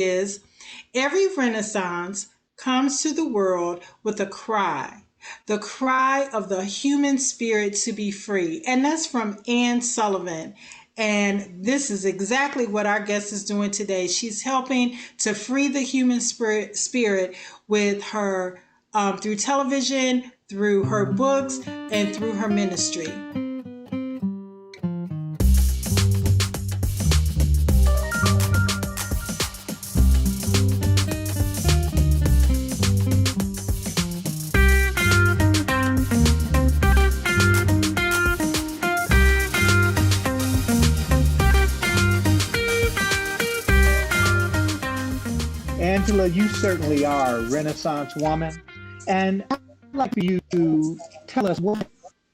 is every Renaissance comes to the world with a cry, the cry of the human spirit to be free. And that's from Anne Sullivan. And this is exactly what our guest is doing today. She's helping to free the human spirit with her through television, through her books, and through her ministry. Angela, you certainly are a Renaissance woman. And I'd like for you to tell us what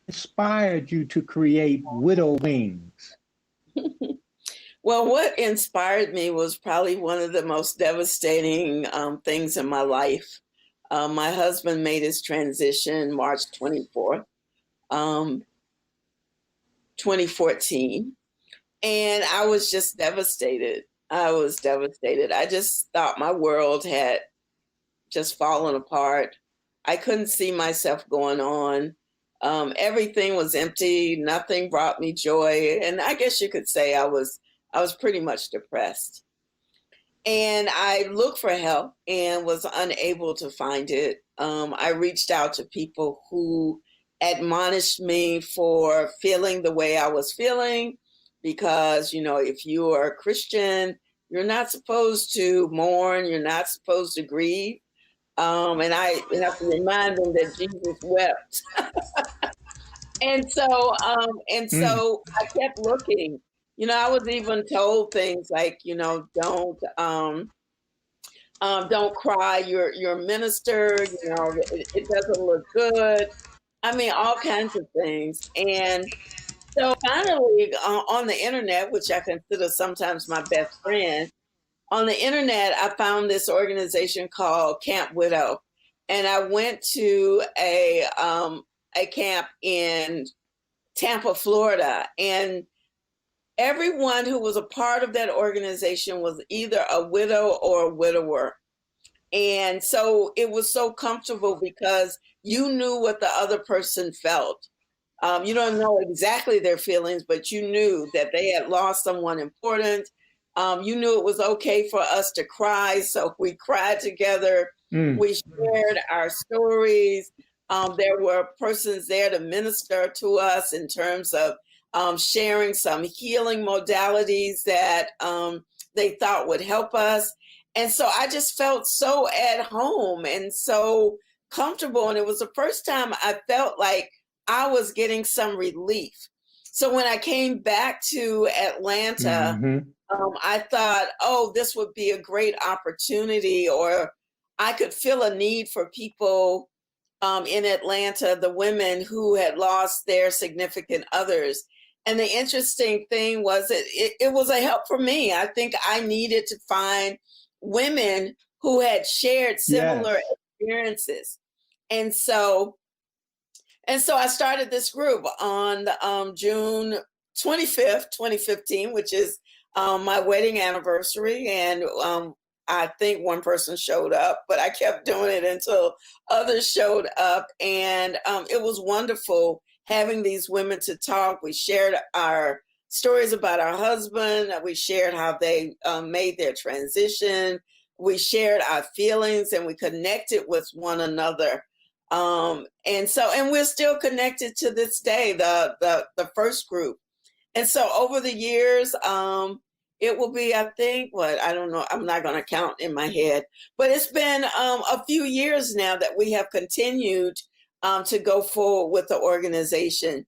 inspired you to create Widow Wings. Well, what inspired me was probably one of the most devastating things in my life. My husband made his transition March 24th, 2014. And I was just devastated. I was devastated. I just thought my world had just fallen apart. I couldn't see myself going on. Everything was empty. Nothing brought me joy. And I guess you could say I was pretty much depressed. And I looked for help and was unable to find it. I reached out to people who admonished me for feeling the way I was feeling, because, you know, if you are a Christian, you're not supposed to mourn, you're not supposed to grieve. And I have to remind them that Jesus wept. So I kept looking. You know, I was even told things like, you know, don't cry. You're a minister. You know, it doesn't look good. I mean, all kinds of things. And so finally, on the internet, which I consider sometimes my best friend, on the internet, I found this organization called Camp Widow, and I went to a camp in Tampa, Florida, and everyone who was a part of that organization was either a widow or a widower. And so it was so comfortable because you knew what the other person felt. You don't know exactly their feelings, but you knew that they had lost someone important. You knew it was okay for us to cry, so we cried together. We shared our stories. There were persons there to minister to us in terms of sharing some healing modalities that they thought would help us. And so I just felt so at home and so comfortable. And it was the first time I felt like I was getting some relief. So when I came back to Atlanta, I thought, oh, this would be a great opportunity, or I could feel a need for people in Atlanta, the women who had lost their significant others. And the interesting thing was that it was a help for me. I think I needed to find women who had shared similar experiences. And so I started this group on June 25th, 2015, which is my wedding anniversary. And I think one person showed up, but I kept doing it until others showed up. And it was wonderful having these women to talk. We shared our stories about our husband. We shared how they made their transition. We shared our feelings and we connected with one another. And we're still connected to this day, the first group. And so over the years, it will be, I think, I don't know, I'm not going to count in my head, but it's been a few years now that we have continued to go forward with the organization.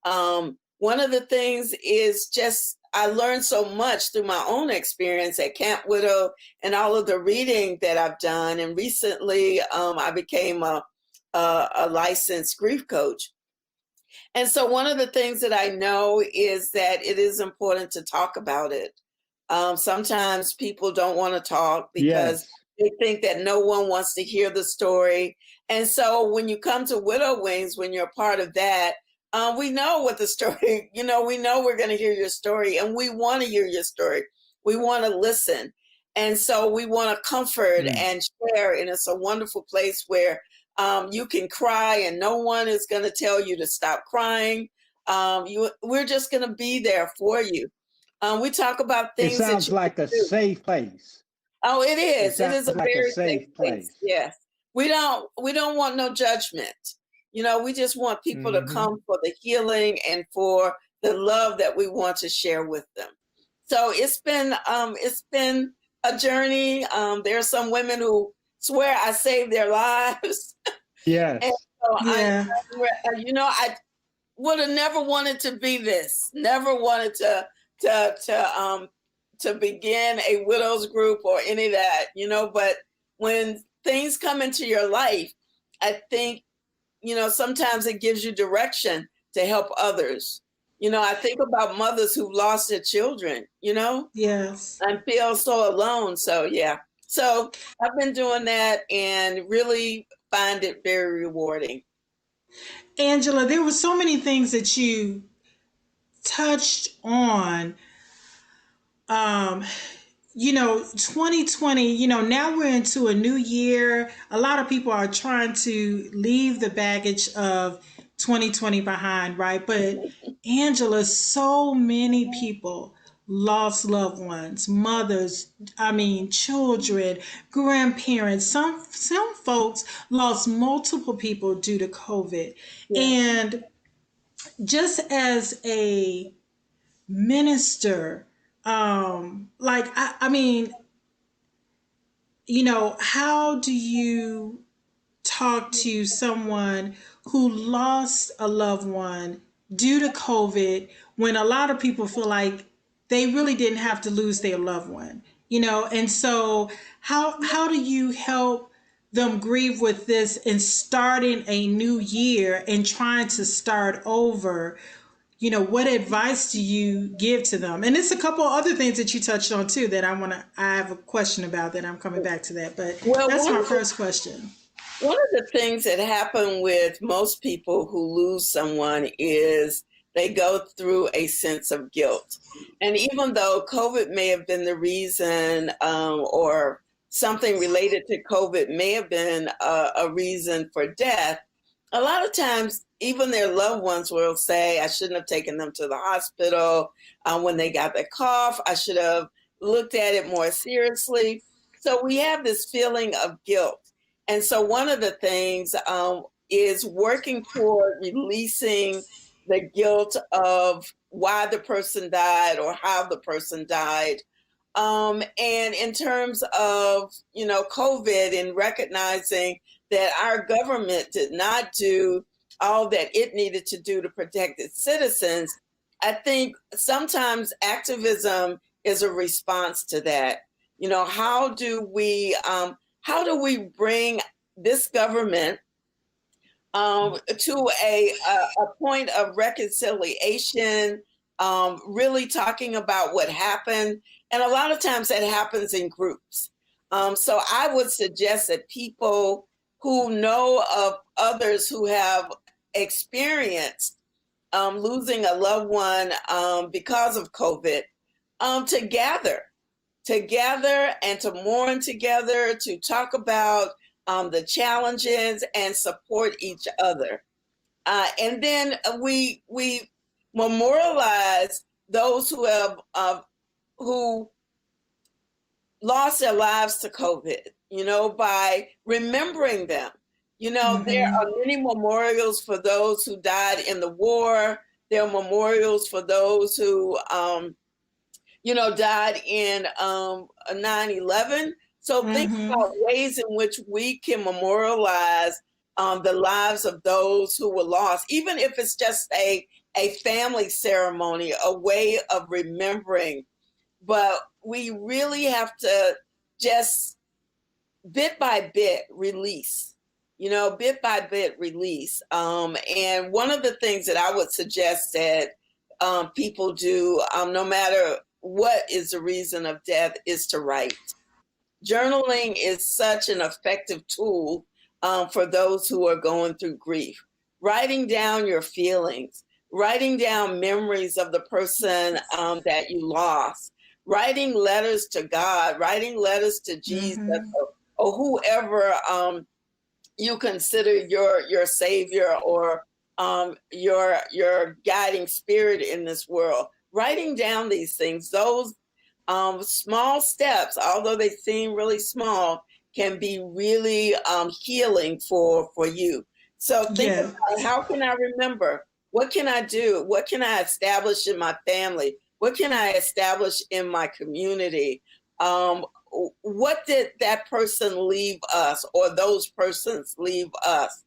One of the things is just, I learned so much through my own experience at Camp Widow and all of the reading that I've done. And recently I became a licensed grief coach. And so one of the things that I know is that it is important to talk about it. Sometimes people don't want to talk because they think that no one wants to hear the story. And so when you come to Widow Wings, when you're part of that, we know what the story, we know we're going to hear your story and we want to hear your story. We want to listen. And so we want to comfort Mm. and share, and it's a wonderful place where you can cry, and no one is going to tell you to stop crying. We're just going to be there for you. We talk about It things that sounds you can like a do. safe place. Oh, it It is. It sounds is a like a very safe safe place. place. Yes. We don't want no judgment. We just want people to Hmm. come for the healing and for the love that we want to share with them. So it's been a journey. There are some women who swear I saved their lives. And Yes. so Yeah. I would have never wanted to be this. Never wanted to begin a widows group or any of that. But when things come into your life, I think sometimes it gives you direction to help others. I think about mothers who've lost their children. Yes. And feel so alone. So yeah. So I've been doing that and really find it very rewarding. Angela, there were so many things that you touched on. Um, 2020, now we're into a new year. A lot of people are trying to leave the baggage of 2020 behind, right? But Angela, so many people lost loved ones, mothers, I mean, children, grandparents. Some folks lost multiple people due to COVID. Yeah. And just as a minister, like I mean, how do you talk to someone who lost a loved one due to COVID when a lot of people feel like they really didn't have to lose their loved one? And so how do you help them grieve with this and starting a new year and trying to start over? What advice do you give to them? And it's a couple other things that you touched on too that I have a question about that I'm coming back to that. But Well, that's one my of the first question. one of the things that happen with most people who lose someone is they go through a sense of guilt. And even though COVID may have been the reason, or something related to COVID may have been a reason for death, a lot of times even their loved ones will say, I shouldn't have taken them to the hospital when they got the cough. I should have looked at it more seriously. So we have this feeling of guilt. And so one of the things is working toward releasing the guilt of why the person died or how the person died. And in terms of, COVID and recognizing that our government did not do all that it needed to do to protect its citizens, I think sometimes activism is a response to that. How do we bring this government to a point of reconciliation, really talking about what happened? And a lot of times that happens in groups. So I would suggest that people who know of others who have experienced losing a loved one because of COVID, to gather and to mourn together, to talk about the challenges and support each other. And then we memorialize those who lost their lives to COVID, by remembering them. There Mm-hmm. are many memorials for those who died in the war. There are memorials for those who died in 9/11. So think Mm-hmm. about ways in which we can memorialize the lives of those who were lost, even if it's just a family ceremony, a way of remembering. But we really have to just bit by bit release, bit by bit release. And one of the things that I would suggest that people do, no matter what is the reason of death, is to write. Journaling is such an effective tool for those who are going through grief. Writing down your feelings, writing down memories of the person that you lost, writing letters to God, writing letters to Jesus, Mm-hmm. or whoever you consider your savior, or your guiding spirit in this world. Writing down these things, those small steps, although they seem really small, can be really healing for you. So think Yeah. about, how can I remember? What can I do? What can I establish in my family? What can I establish in my community? Um, what did that person leave us, or those persons leave us,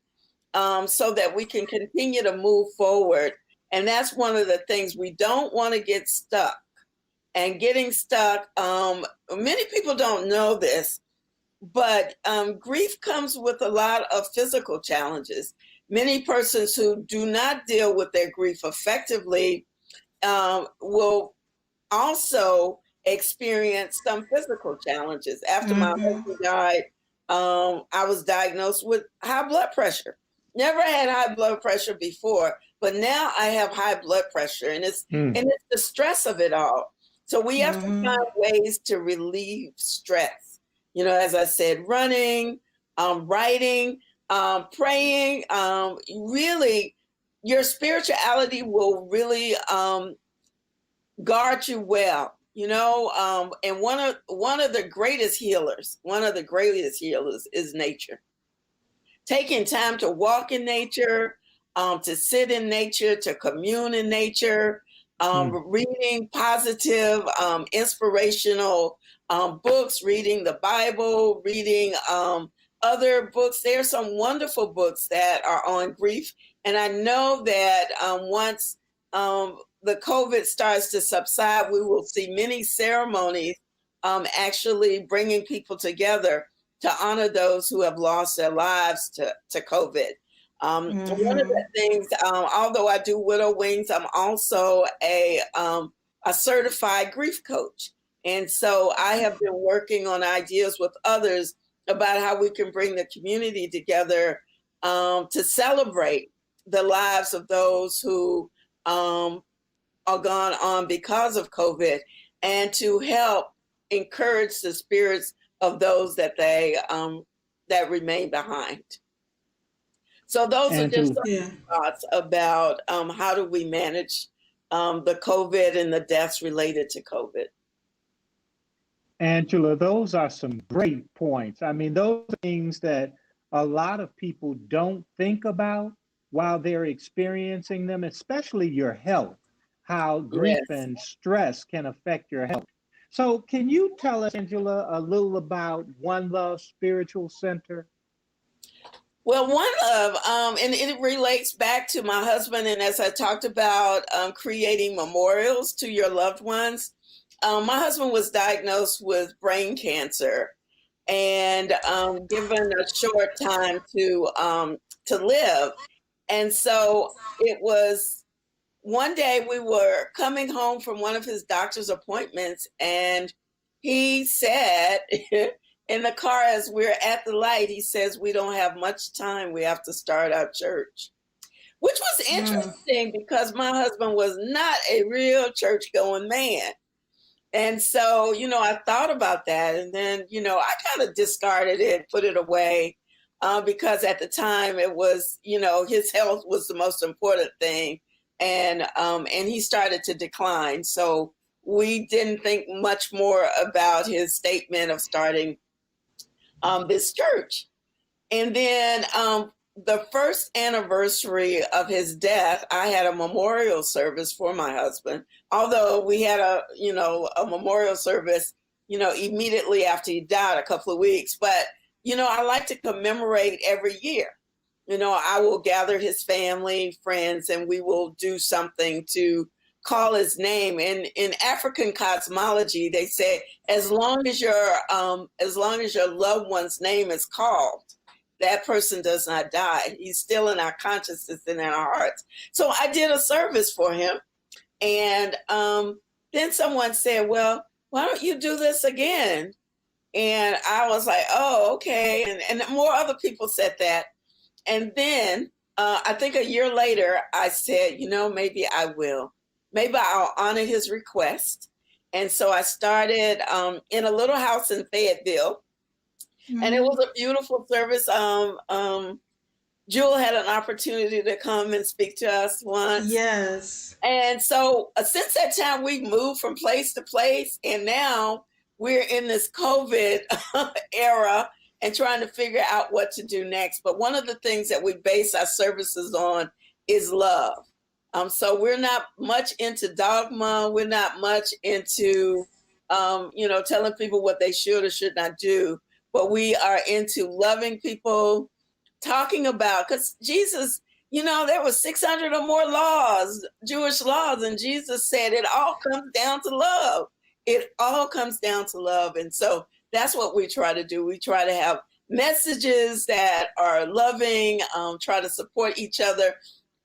so that we can continue to move forward? And that's one of the things, we don't want to get stuck. And getting stuck, many people don't know this, but grief comes with a lot of physical challenges. Many persons who do not deal with their grief effectively will also experience some physical challenges. After my Mm-hmm. husband died, I was diagnosed with high blood pressure. Never had high blood pressure before, but now I have high blood pressure, and Mm. it's the stress of it all. So we have to Mm-hmm. find ways to relieve stress. As I said, running, writing, praying. Really, your spirituality will really guard you well. And one of the greatest healers, is nature. Taking time to walk in nature, to sit in nature, to commune in nature, Mm. reading positive, inspirational books, reading the Bible, reading other books. There are some wonderful books that are on grief. And I know that once the COVID starts to subside, we will see many ceremonies actually bringing people together to honor those who have lost their lives to COVID. One of the Mm-hmm. things, although I do widow wings, I'm also a certified grief coach. And so I have been working on ideas with others about how we can bring the community together to celebrate the lives of those who are gone on because of COVID, and to help encourage the spirits of those that remain behind. So those are just Angela, some Yeah. thoughts about how do we manage the COVID and the deaths related to COVID. Angela, those are some great points. I mean, those are things that a lot of people don't think about while they're experiencing them, especially your health, how grief Yes. and stress can affect your health. So, can you tell us, Angela, a little about One Love Spiritual Center? Well, one of, and it relates back to my husband, and as I talked about creating memorials to your loved ones. My husband was diagnosed with brain cancer, and given a short time to live. And so it was one day we were coming home from one of his doctor's appointments, and he said in the car, as we're at the light, he says, "We don't have much time. We have to start our church." Which was Mm. interesting because my husband was not a real church going man. And so, I thought about that, and then, I kind of discarded it, put it away, because at the time it was, his health was the most important thing, and he started to decline. So we didn't think much more about his statement of starting this church. And then the first anniversary of his death, I had a memorial service for my husband. Although we had a memorial service, immediately after he died, a couple of weeks. But, I like to commemorate every year. I will gather his family, friends, and we will do something to call his name. And in African cosmology, they say as long as your loved one's name is called, that person does not die. He's still in our consciousness and in our hearts. So I did a service for him. And then someone said, "Well, why don't you do this again?" And I was like, "Oh, okay." And more other people said that. And then I think a year later, I said, maybe I will. Maybe I'll honor his request. And so I started in a little house in Fayetteville, and it Mhm. was a beautiful service. Jewel had an opportunity to come and speak to us once. Yes. And so since that time, we've moved from place to place. And now we're in this COVID era and trying to figure out what to do next. But one of the things that we base our services on is love. So we're not much into dogma. We're not much into, telling people what they should or should not do. But we are into loving people, talking about, because Jesus, there were 600 or more laws, Jewish laws, and Jesus said it all comes down to love. It all comes down to love. And so that's what we try to do. We try to have messages that are loving, try to support each other.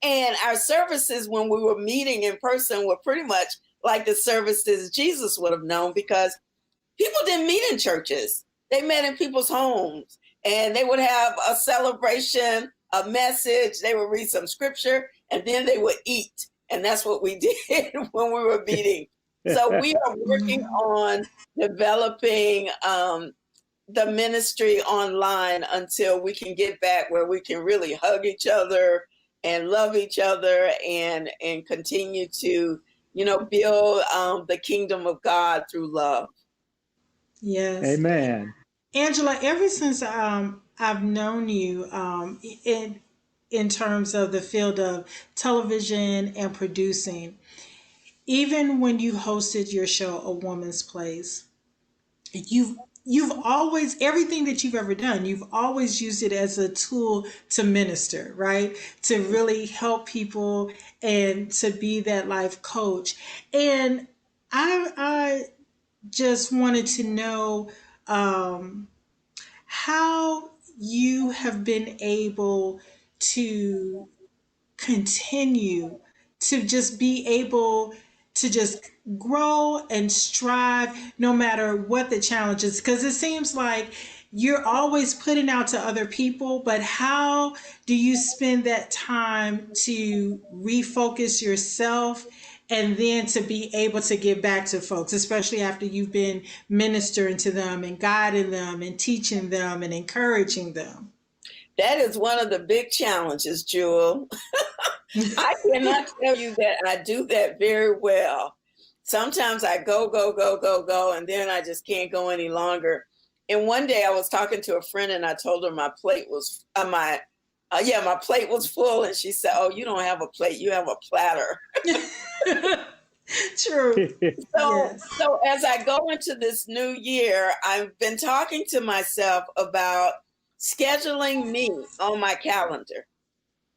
And our services, when we were meeting in person, were pretty much like the services Jesus would have known, because people didn't meet in churches. They met in people's homes, and they would have a celebration, a message. They would read some scripture, and then they would eat. And that's what we did when we were meeting. So we are working on developing the ministry online until we can get back where we can really hug each other and love each other and continue to, build the kingdom of God through love. Yes. Amen. Angela, ever since I've known you in terms of the field of television and producing, even when you hosted your show, A Woman's Place, you've always, everything that you've ever done, you've always used it as a tool to minister, right? To really help people and to be that life coach. And I just wanted to know how you have been able to continue to just be able to just grow and strive no matter what the challenge is, because it seems like you're always putting out to other people, but how do you spend that time to refocus yourself and then to be able to give back to folks, especially after you've been ministering to them and guiding them and teaching them and encouraging them? That is one of the big challenges, Jewel. I cannot tell you that I do that very well. Sometimes I go, go, go, go, go, and then I just can't go any longer. And one day I was talking to a friend, and I told her my plate was my plate was full, and she said, "Oh, you don't have a plate, you have a platter." True. So, Yes. so as I go into this new year, I've been talking to myself about scheduling me on my calendar.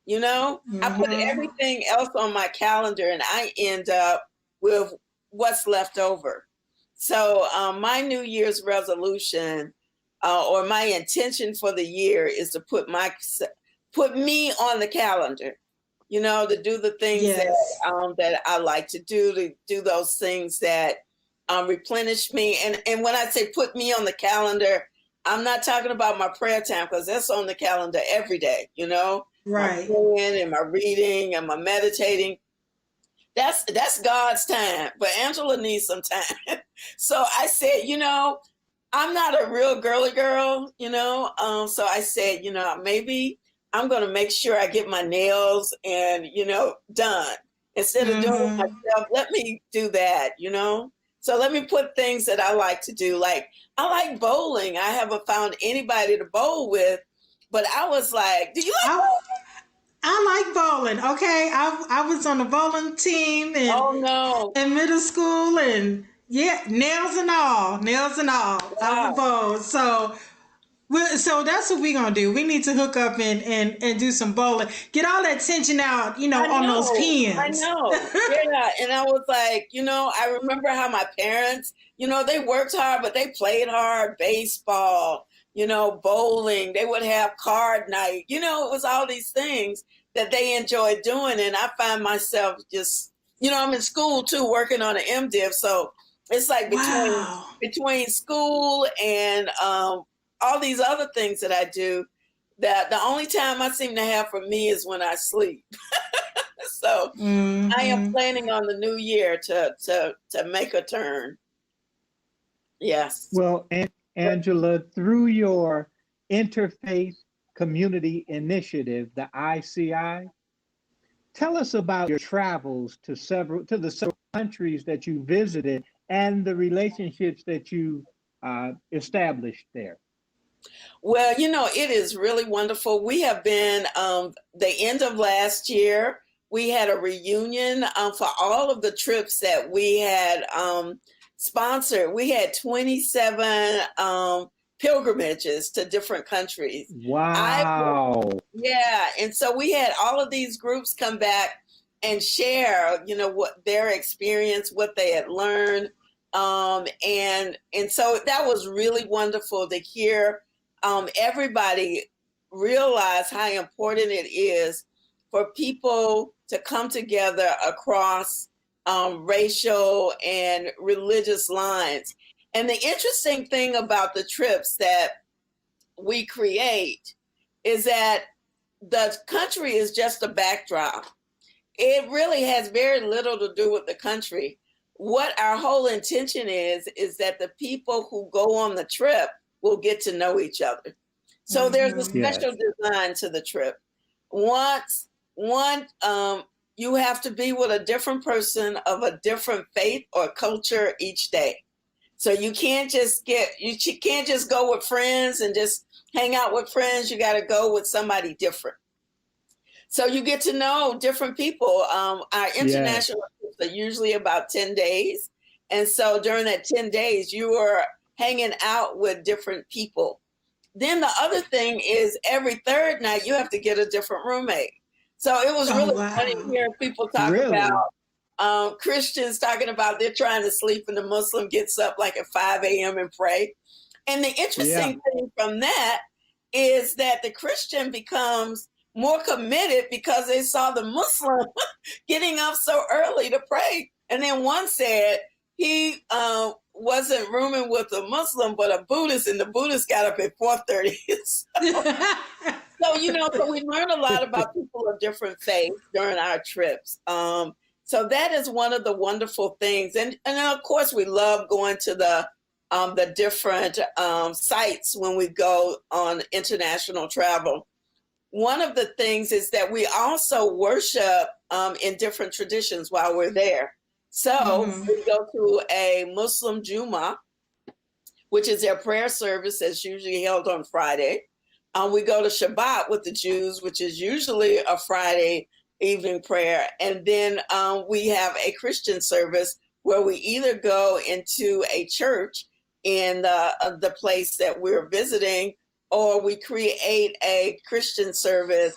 I put Mm-hmm. everything else on my calendar, and I end up with what's left over. So my New Year's resolution, or my intention for the year, is to put me on the calendar. To do the things Yes. that I like to do those things that replenish me. And when I say put me on the calendar, I'm not talking about my prayer time, because that's on the calendar every day. My Right. praying and my reading and my meditating. That's God's time, but Angela needs some time. So I said, I'm not a real girly girl, so I said, maybe I'm going to make sure I get my nails and, done. Instead of doing it Mm-hmm. myself, let me do that. So let me put things that I like to do. Like, I like bowling. I haven't found anybody to bowl with, but I was like, do you like I, bowling? I like bowling. Okay, I was on the bowling team Oh, no. in middle school, and yeah, nails and all. I would Wow. bowl. So that's what we're gonna do. We need to hook up and do some bowling. Get all that tension out, I on those know, I pins. know. Yeah. And I was like, I remember how my parents, they worked hard, but they played hard, baseball, bowling. They would have card night. It was all these things that they enjoyed doing. And I find myself just, I'm in school too, working on an MDiv. So it's like between Wow. between school and all these other things that I do, that the only time I seem to have for me is when I sleep. So I am Mm-hmm. planning on the new year to make a turn. Yes. Well, Angela, through your Interfaith Community Initiative, the ICI, tell us about your travels to the several countries that you visited and the relationships that you established there. Well, it is really wonderful. We have been, the end of last year, we had a reunion for all of the trips that we had sponsored. We had 27 pilgrimages to different countries. Wow. Yeah. And so we had all of these groups come back and share, what their experience, what they had learned. And so that was really wonderful to hear everybody realize how important it is for people to come together across racial and religious lines. And the interesting thing about the trips that we create is that the country is just a backdrop. It really has very little to do with the country. What our whole intention is that the people who go on the trip will get to know each other. So there's a special design to the trip. One, you have to be with a different person of a different faith or culture each day. So you can't just go with friends and just hang out with friends. You got to go with somebody different. So you get to know different people. Our international trips are usually about 10 days. And so during that 10 days, you are hanging out with different people. Then the other thing is every third night, you have to get a different roommate. So it was really funny hearing people talk about Christians talking about they're trying to sleep and the Muslim gets up like at 5 a.m. and pray. And the interesting thing from that is that the Christian becomes more committed because they saw the Muslim getting up so early to pray. And then one said he wasn't rooming with a Muslim, but a Buddhist, and the Buddhist got up at 4:30. So we learn a lot about people of different faiths during our trips. So that is one of the wonderful things. And of course, we love going to the different sites when we go on international travel. One of the things is that we also worship in different traditions while we're there. So we go to a Muslim Juma, which is their prayer service that's usually held on Friday. We go to Shabbat with the Jews, which is usually a Friday evening prayer. And then we have a Christian service where we either go into a church in the place that we're visiting, or we create a Christian service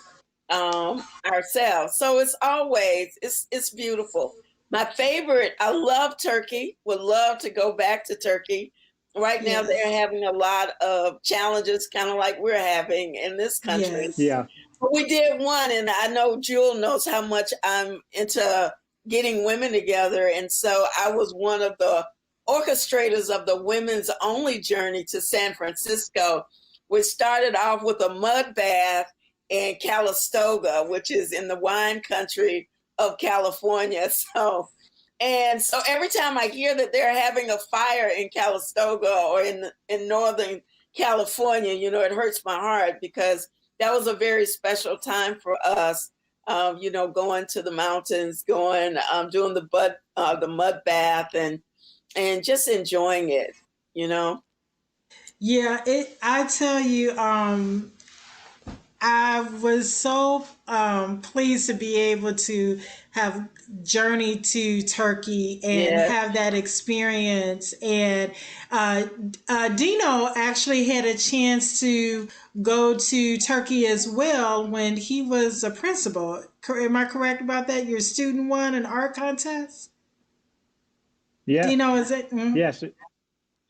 ourselves. So it's beautiful. My favorite, I love Turkey, would love to go back to Turkey. Right now, they're having a lot of challenges, kind of like we're having in this country. Yes. Yeah. But we did one, and I know Jewel knows how much I'm into getting women together. And so I was one of the orchestrators of the women's only journey to San Francisco, which started off with a mud bath in Calistoga, which is in the wine country of California. So every time I hear that they're having a fire in Calistoga or in Northern California, it hurts my heart, because that was a very special time for us. Going to the mountains, doing the mud bath and just enjoying it, Yeah, I tell you, I was so pleased to be able to have journeyed to Turkey and have that experience. And Dino actually had a chance to go to Turkey as well when he was a principal. Am I correct about that? Your student won an art contest? Yeah. Dino, is it? Mm-hmm. Yes. It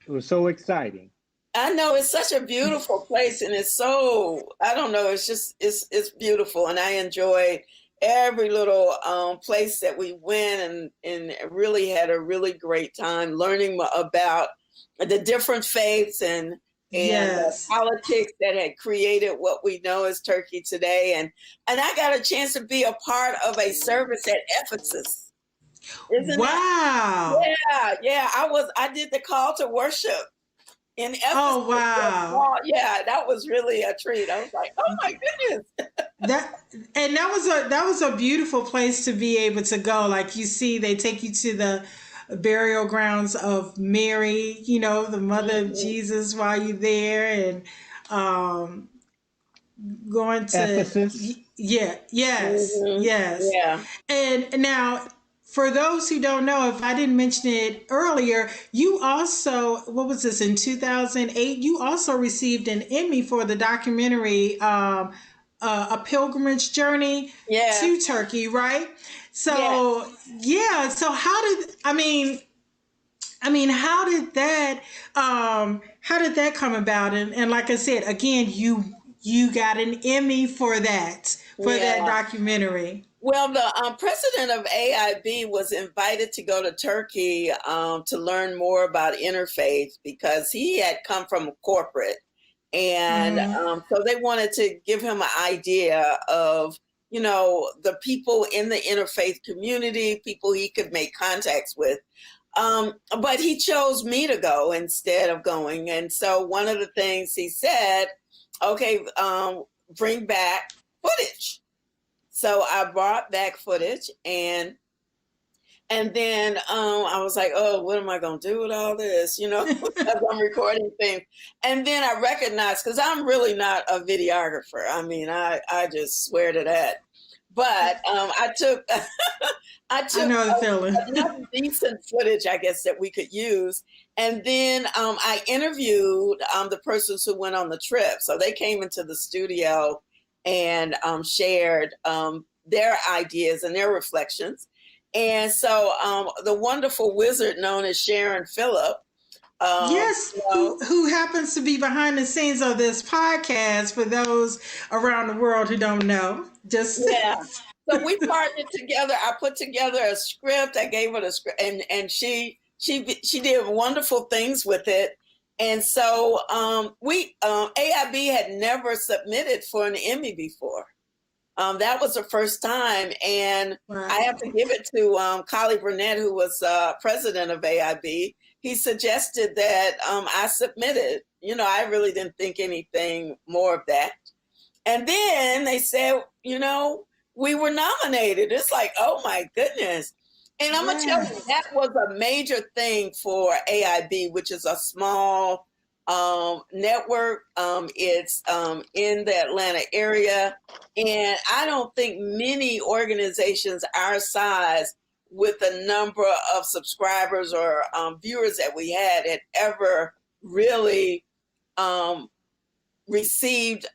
was so exciting. I know, it's such a beautiful place, and it's so, I don't know, it's beautiful, and I enjoyed every little place that we went, and really had a really great time learning about the different faiths and politics that had created what we know as Turkey today. And I got a chance to be a part of a service at Ephesus. Isn't that? Wow. Yeah, yeah. I did the call to worship in Ephesus. Oh, wow. Yeah, that was really a treat. I was like, oh my goodness. That and that was a beautiful place to be able to go. Like you see, they take you to the burial grounds of Mary, the mother of Mhm. Jesus while you're there, and um, going to Ephesus. yeah, yes, Mhm. yes. Yeah. And now, for those who don't know, if I didn't mention it earlier, you also, what was this, in 2008? You also received an Emmy for the documentary, A Pilgrimage Journey Yeah. to Turkey, right? Yeah. So, yeah. So, how did that come about? And like I said, again, you got an Emmy for that Yeah. documentary. Well, the president of AIB was invited to go to Turkey to learn more about interfaith because he had come from corporate. And Mm-hmm. so they wanted to give him an idea of, the people in the interfaith community, people he could make contacts with. But he chose me to go instead of going. And so one of the things he said, okay, bring back footage. So I brought back footage, and then I was like, oh, what am I going to do with all this? As I'm recording things. And then I recognized, because I'm really not a videographer. I mean, I just swear to that. But I took I I took know the feeling. enough decent footage, I guess, that we could use. And then I interviewed the persons who went on the trip. So they came into the studio and shared their ideas and their reflections. And so the wonderful wizard known as Sharon Phillip, Yes, you know, who happens to be behind the scenes of this podcast for those around the world who don't know. Just yeah. So we partnered together. I put together a script. I gave her the script, and she did wonderful things with it. And so we AIB had never submitted for an Emmy before. That was the first time, and I have wow. to give it to Collie Burnett, who was president of AIB. He suggested that I submitted. I really didn't think anything more of that. And then they said, we were nominated. It's like, oh my goodness. And I'm going to tell you, Yes. that was a major thing for AIB, which is a small network. It's in the Atlanta area. And I don't think many organizations our size, with the number of subscribers or viewers that we had ever really received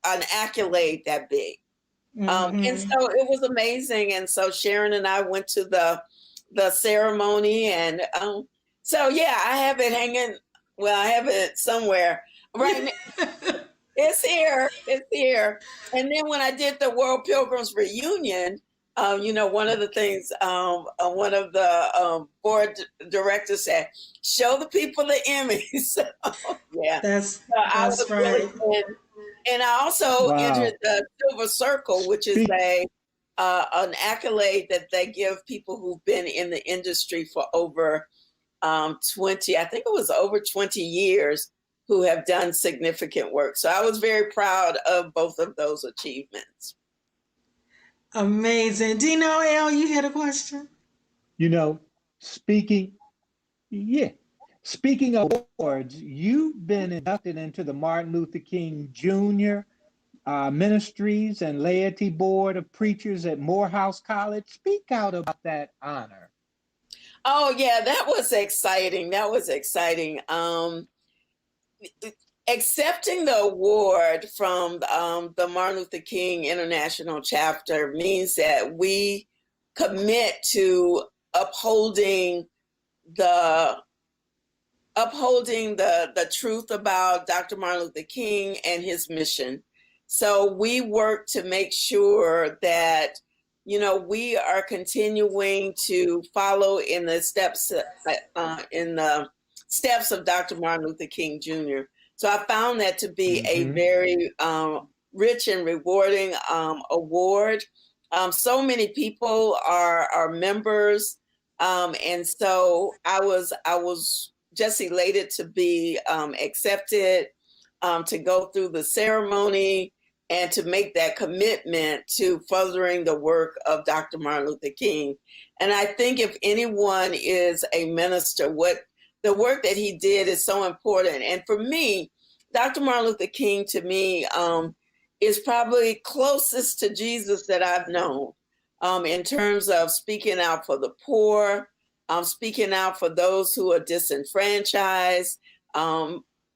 an accolade that big. And Mm-hmm. so it was amazing. And so Sharon and I went to the ceremony, and so yeah, I have it hanging. Well, I have it somewhere right now. It's here. It's here. And then when I did the World Pilgrims reunion, one of the things, one of the board directors said, "Show the people the Emmys." So, yeah, That's so I that's was really, right. and I also entered Wow. the Silver Circle, which is Speak. an accolade that they give people who've been in the industry for over 20, I think it was over 20 years, who have done significant work. So I was very proud of both of those achievements. Amazing. Dino L, you had a question? You know, speaking, yeah, speaking of awards, you've been inducted into the Martin Luther King Jr. Ministries and Laity Board of Preachers at Morehouse College. Speak out about that honor. Oh yeah, that was exciting. That was exciting. Accepting the award from the Martin Luther King International Chapter means that we commit to upholding the the truth about Dr. Martin Luther King and his mission. So we work to make sure that we are continuing to follow in the steps of Dr. Martin Luther King Jr. So I found that to be a Mm-hmm. very rich and rewarding award. So many people are members. And so I was just elated to be accepted, to go through the ceremony and to make that commitment to furthering the work of Dr. Martin Luther King. And I think if anyone is a minister, what the work that he did is so important. And for me, Dr. Martin Luther King to me is probably closest to Jesus that I've known, in terms of speaking out for the poor, speaking out for those who are disenfranchised,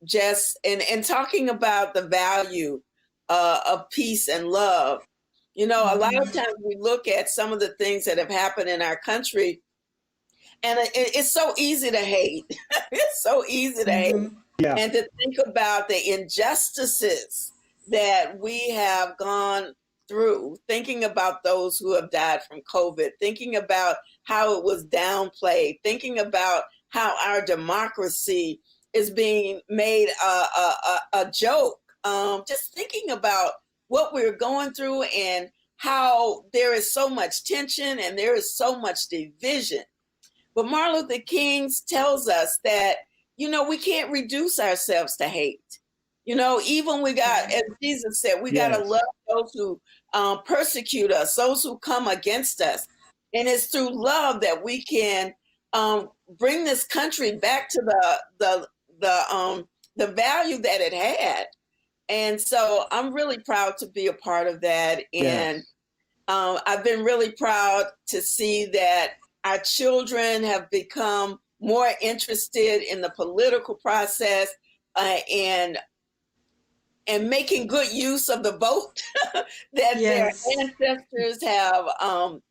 just and talking about the value of peace and love. You know, a lot of times we look at some of the things that have happened in our country, and it's so easy to hate. It's so easy to hate. Yeah. And to think about the injustices that we have gone through, thinking about those who have died from COVID, thinking about how it was downplayed, thinking about how our democracy is being made a joke. Just thinking about what we're going through and how there is so much tension and there is so much division. But Martin Luther King tells us that, you know, we can't reduce ourselves to hate. You know, even we got, as Jesus said, we got to love those who persecute us, those who come against us. And it's through love that we can bring this country back to the value that it had. And so I'm really proud to be a part of that. And I've been really proud to see that our children have become more interested in the political process and making good use of the vote that their ancestors have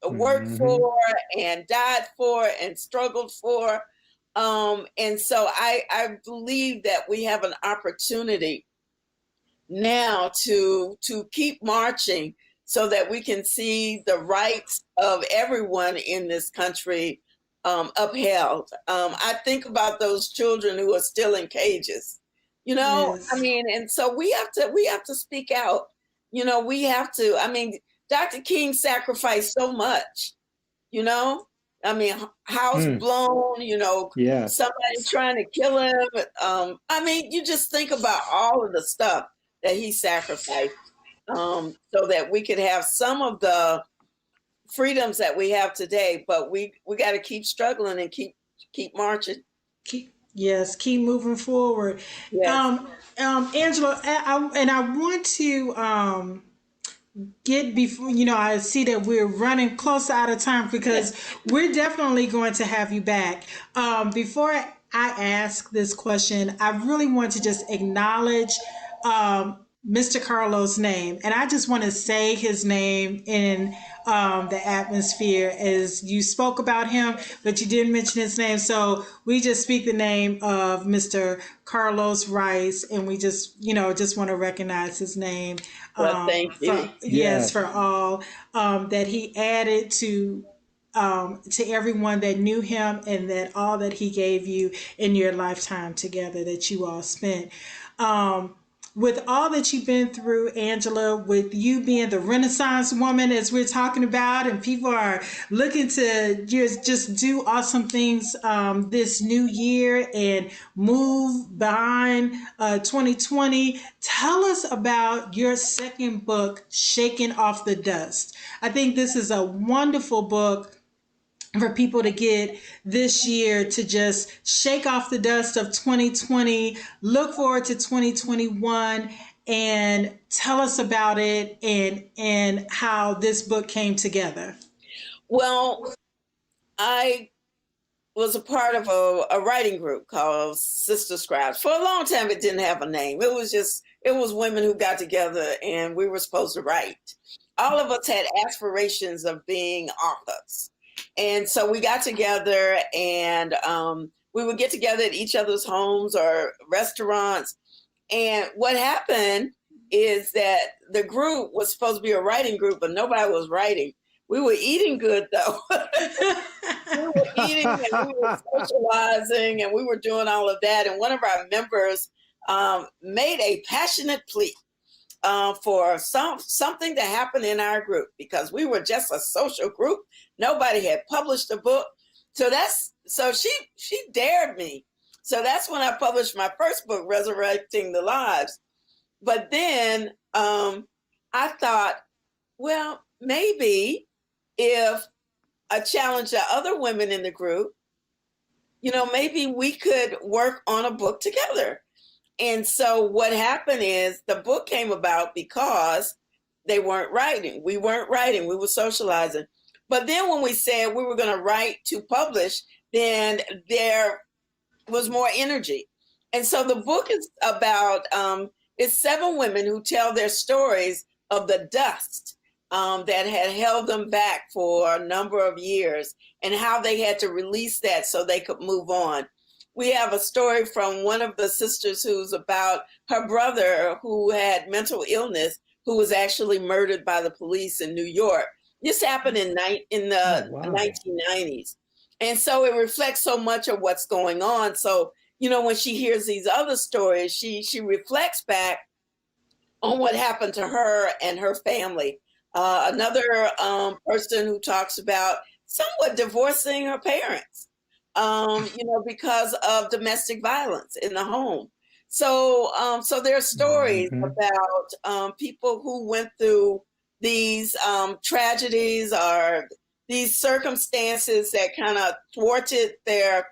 worked for and died for and struggled for. And so I believe that we have an opportunity now to keep marching so that we can see the rights of everyone in this country upheld. I think about those children who are still in cages, you know. I mean, and so we have to speak out. You know, we have to. I mean, Dr. King sacrificed so much, you know. I mean, house blown, you know, somebody trying to kill him. I mean, you just think about all of the stuff that he sacrificed so that we could have some of the freedoms that we have today. But we got to keep struggling and keep marching. Keep moving forward. Yes. Angela, I want to get before, you know, I see that we're running close out of time because we're definitely going to have you back. Before I ask this question, I really want to just acknowledge Mr. Carlos' name. And I just want to say his name in the atmosphere as you spoke about him, but you didn't mention his name. So we just speak the name of Mr. Carlos Rice, and we just, you know, just want to recognize his name. Well, thank you. For all that he added to everyone that knew him, and that all that he gave you in your lifetime together that you all spent. With all that you've been through, Angela, with you being the Renaissance woman, as we're talking about, and people are looking to just do awesome things this new year and move behind 2020. Tell us about your second book, Shaking Off the Dust. I think this is a wonderful book for people to get this year, to just shake off the dust of 2020, look forward to 2021, and tell us about it and how this book came together. Well, I was a part of a writing group called Sister Scribes. For a long time, it didn't have a name. It was women who got together and we were supposed to write. All of us had aspirations of being authors. And so we got together and we would get together at each other's homes or restaurants. And what happened is that the group was supposed to be a writing group, but nobody was writing. We were eating good, though. We were eating and we were socializing and we were doing all of that. And one of our members made a passionate plea for something to happen in our group, because we were just a social group. Nobody had published a book. she dared me. So that's when I published my first book, Resurrecting the Lives. But then I thought, well, maybe if I challenge the other women in the group, maybe we could work on a book together. And so what happened is the book came about because they weren't writing. We weren't writing. We were socializing. But then when we said we were going to write to publish, then there was more energy. And so the book is about, it's 7 women who tell their stories of the dust that had held them back for a number of years and how they had to release that so they could move on. We have a story from one of the sisters who's about her brother who had mental illness, who was actually murdered by the police in New York. This happened in the 1990s. And so it reflects so much of what's going on. So, when she hears these other stories, she reflects back on what happened to her and her family. Another person who talks about somewhat divorcing her parents, because of domestic violence in the home. So there are stories about people who went through these tragedies or these circumstances that kind of thwarted their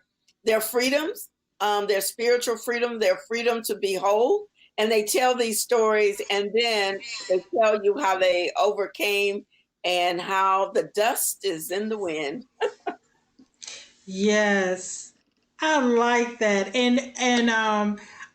freedoms, their spiritual freedom, their freedom to be whole. And they tell these stories, and then they tell you how they overcame and how the dust is in the wind. Yes, I like that. And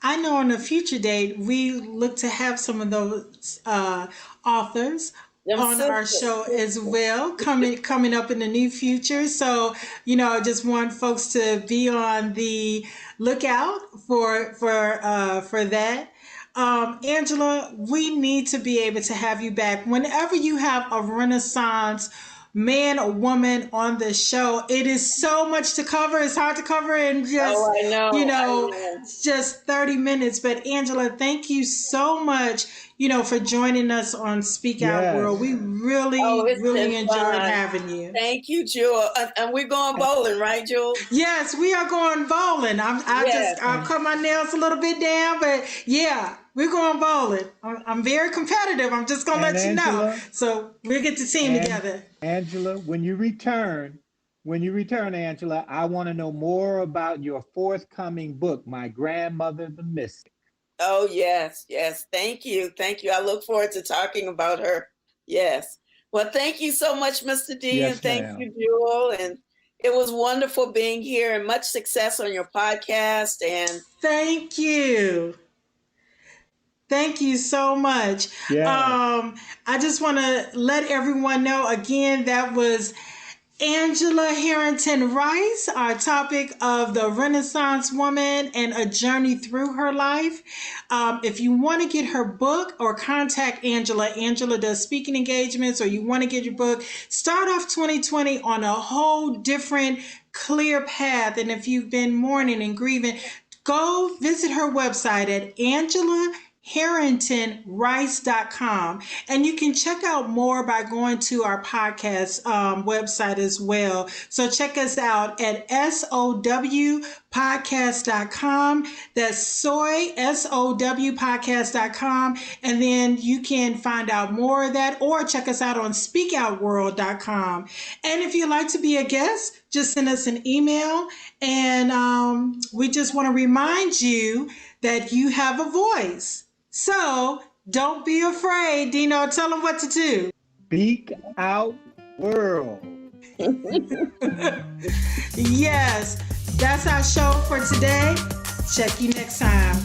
I know on a future date we look to have some of those authors on our show as well, coming up in the near future. So, I just want folks to be on the lookout for that. Angela, we need to be able to have you back whenever you have a Renaissance man or woman on the show. It is so much to cover. It's hard to cover in just, I know. just 30 minutes. But Angela, thank you so much, for joining us on Speak Out World. We really enjoyed having you. Thank you, Jewel. And we're going bowling, right, Jewel? Yes, we are going bowling. I'll cut my nails a little bit down, but yeah, we're going bowling. I'm very competitive. I'm just going to let you know. So we'll get the team together. Angela, when you return, Angela, I want to know more about your forthcoming book, My Grandmother the Mystic. Oh, yes. Thank you. I look forward to talking about her. Yes. Well, thank you so much, Mr. D. Yes, and thank you, Jewel. And it was wonderful being here, and much success on your podcast. And thank you. Thank you so much. Yeah. I just want to let everyone know again, that was Angela Harrington Rice, our topic of the Renaissance woman and a journey through her life. If you want to get her book or contact Angela does speaking engagements, or you want to get your book, start off 2020 on a whole different clear path. And if you've been mourning and grieving, go visit her website at AngelaHarringtonRice.com. And you can check out more by going to our podcast website as well. So check us out at SOWpodcast.com. That's SOWpodcast.com. And then you can find out more of that, or check us out on SpeakOutWorld.com. And if you'd like to be a guest, just send us an email. And we just want to remind you that you have a voice. So don't be afraid. Dino, tell them what to do. Speak Out World. Yes, that's our show for today. Check you next time.